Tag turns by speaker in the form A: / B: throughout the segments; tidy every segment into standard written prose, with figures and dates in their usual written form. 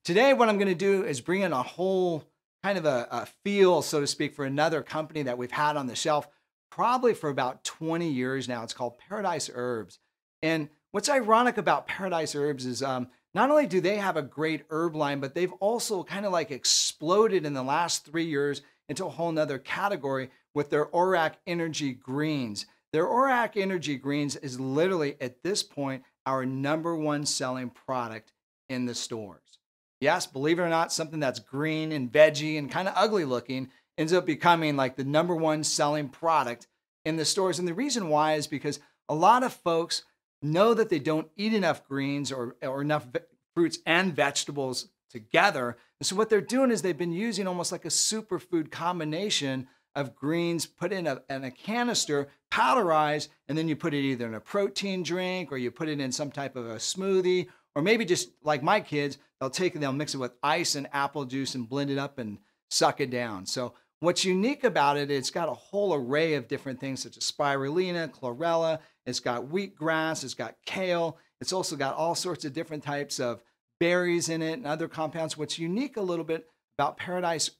A: Today, what I'm going to do is bring in a whole kind of a feel, so to speak, for another company that we've had on the shelf probably for about 20 years now. It's called Paradise Herbs. And what's ironic about Paradise Herbs is not only do they have a great herb line, but they've also kind of like exploded in the last 3 years into a whole nother category with their ORAC Energy Greens. Their ORAC Energy Greens is literally at this point our number one selling product in the stores. Yes, believe it or not, something that's green and veggie and kind of ugly looking ends up becoming like the number one selling product in the stores. And the reason why is because a lot of folks know that they don't eat enough greens or enough fruits and vegetables together. And so what they're doing is they've been using almost like a superfood combination of greens put in a canister, powderized, and then you put it either in a protein drink or you put it in some type of a smoothie, or maybe just like my kids, they'll mix it with ice and apple juice and blend it up and suck it down. So what's unique about it, it's got a whole array of different things such as spirulina, chlorella, it's got wheatgrass, it's got kale, it's also got all sorts of different types of berries in it and other compounds. What's unique a little bit about Paradise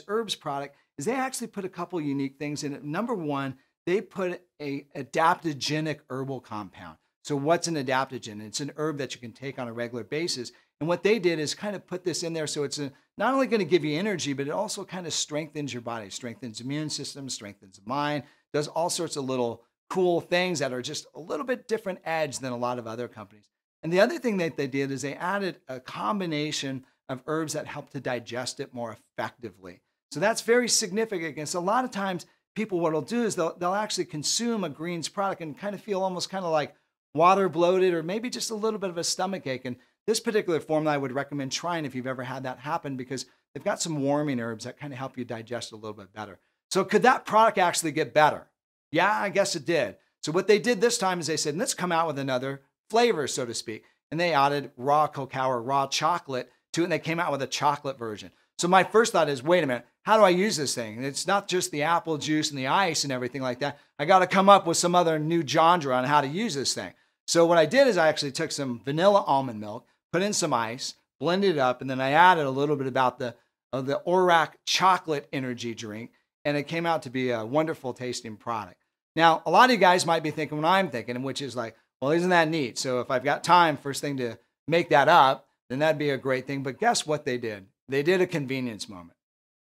A: Herbs product is they actually put a couple unique things in it. Number one, they put a adaptogenic herbal compound. So what's an adaptogen? It's an herb that you can take on a regular basis. And what they did is kind of put this in there so it's not only going to give you energy, but it also kind of strengthens your body, strengthens the immune system, strengthens the mind, does all sorts of little cool things that are just a little bit different edge than a lot of other companies. And the other thing that they did is they added a combination of herbs that help to digest it more effectively. So that's very significant because a lot of times people, what they'll do is they'll actually consume a greens product and kind of feel almost kind of like water bloated or maybe just a little bit of a stomach ache. And this particular formula I would recommend trying if you've ever had that happen because they've got some warming herbs that kind of help you digest a little bit better. So could that product actually get better? Yeah, I guess it did. So what they did this time is they said, let's come out with another flavor, so to speak. And they added raw cacao or raw chocolate to it, and they came out with a chocolate version. So my first thought is, wait a minute, how do I use this thing? And it's not just the apple juice and the ice and everything like that. I got to come up with some other new genre on how to use this thing. So what I did is I actually took some vanilla almond milk, put in some ice, blended it up, and then I added a little bit about the ORAC chocolate energy drink, and it came out to be a wonderful tasting product. Now, a lot of you guys might be thinking what I'm thinking, which is like, well, isn't that neat? So if I've got time first thing to make that up, then that'd be a great thing. But guess what they did? They did a convenience moment.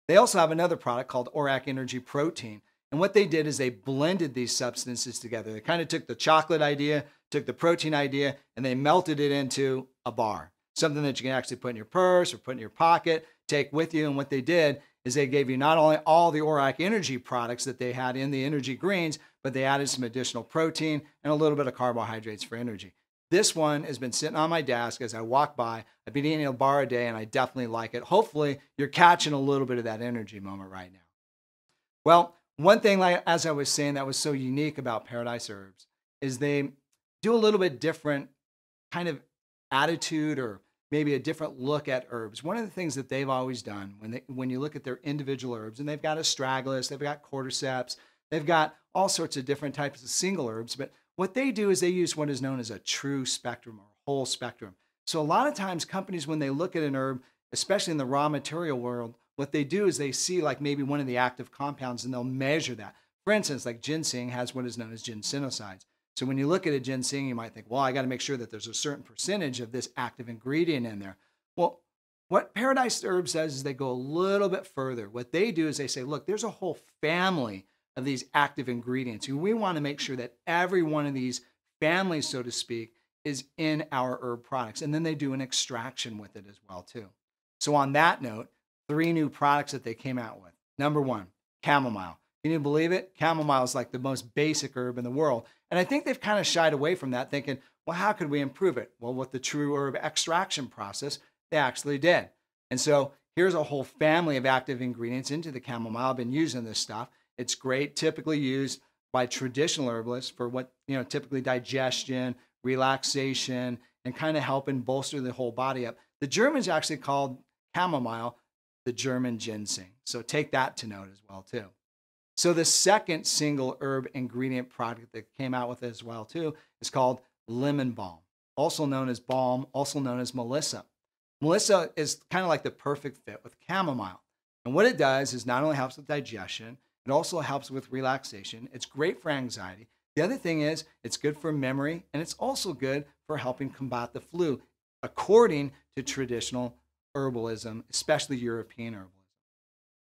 A: They also have another product called ORAC Energy Protein. And what they did is they blended these substances together. They kind of took the chocolate idea, took the protein idea, and they melted it into a bar, something that you can actually put in your purse or put in your pocket, take with you. And what they did is they gave you not only all the ORAC Energy products that they had in the energy greens, but they added some additional protein and a little bit of carbohydrates for energy. This one has been sitting on my desk as I walk by. I've been eating a bar a day, and I definitely like it. Hopefully, you're catching a little bit of that energy moment right now. Well, one thing, like as I was saying, that was so unique about Paradise Herbs is they do a little bit different kind of attitude or maybe a different look at herbs. One of the things that they've always done when you look at their individual herbs, and they've got astragalus, they've got cordyceps, they've got all sorts of different types of single herbs, but what they do is they use what is known as a true spectrum or whole spectrum. So a lot of times companies, when they look at an herb, especially in the raw material world, what they do is they see like maybe one of the active compounds and they'll measure that. For instance, like ginseng has what is known as ginsenosides. So when you look at a ginseng, you might think, well, I got to make sure that there's a certain percentage of this active ingredient in there. Well, what Paradise Herbs does is they go a little bit further. What they do is they say, look, there's a whole family of these active ingredients. And we want to make sure that every one of these families, so to speak, is in our herb products. And then they do an extraction with it as well, too. So on that note, 3 new products that they came out with. Number 1, chamomile. Can you believe it? Chamomile is like the most basic herb in the world. And I think they've kind of shied away from that, thinking, well, how could we improve it? Well, with the true herb extraction process, they actually did. And so here's a whole family of active ingredients into the chamomile. I've been using this stuff. It's great, typically used by traditional herbalists for what, typically digestion, relaxation, and kind of helping bolster the whole body up. The Germans actually called chamomile the German ginseng. So take that to note as well, too. So the second single herb ingredient product that came out with it as well, too, is called lemon balm, also known as balm, also known as melissa. Melissa is kind of like the perfect fit with chamomile. And what it does is not only helps with digestion, it also helps with relaxation. It's great for anxiety. The other thing is it's good for memory, and it's also good for helping combat the flu, according to traditional herbalism, especially European herbalism.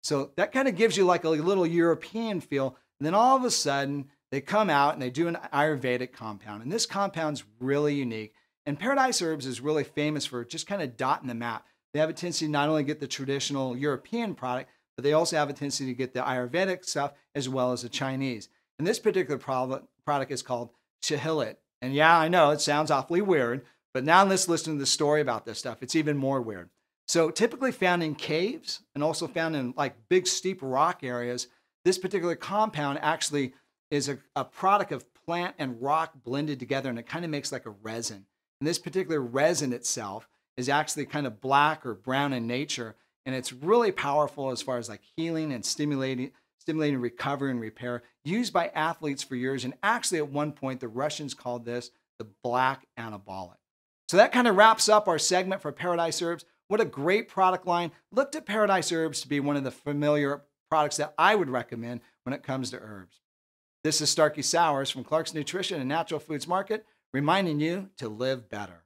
A: So that kind of gives you like a little European feel. And then all of a sudden, they come out and they do an Ayurvedic compound. And this compound's really unique. And Paradise Herbs is really famous for just kind of dotting the map. They have a tendency to not only get the traditional European product, but they also have a tendency to get the Ayurvedic stuff as well as the Chinese. And this particular product is called Shahilot. And yeah, I know it sounds awfully weird, but now let's listen to the story about this stuff. It's even more weird. So typically found in caves and also found in like big steep rock areas, this particular compound actually is a product of plant and rock blended together, and it kind of makes like a resin. And this particular resin itself is actually kind of black or brown in nature, and it's really powerful as far as like healing and stimulating recovery and repair, used by athletes for years. And actually at one point, the Russians called this the black anabolic. So that kind of wraps up our segment for Paradise Herbs. What a great product line. Look to Paradise Herbs to be one of the familiar products that I would recommend when it comes to herbs. This is Starkey Sowers from Clark's Nutrition and Natural Foods Market, reminding you to live better.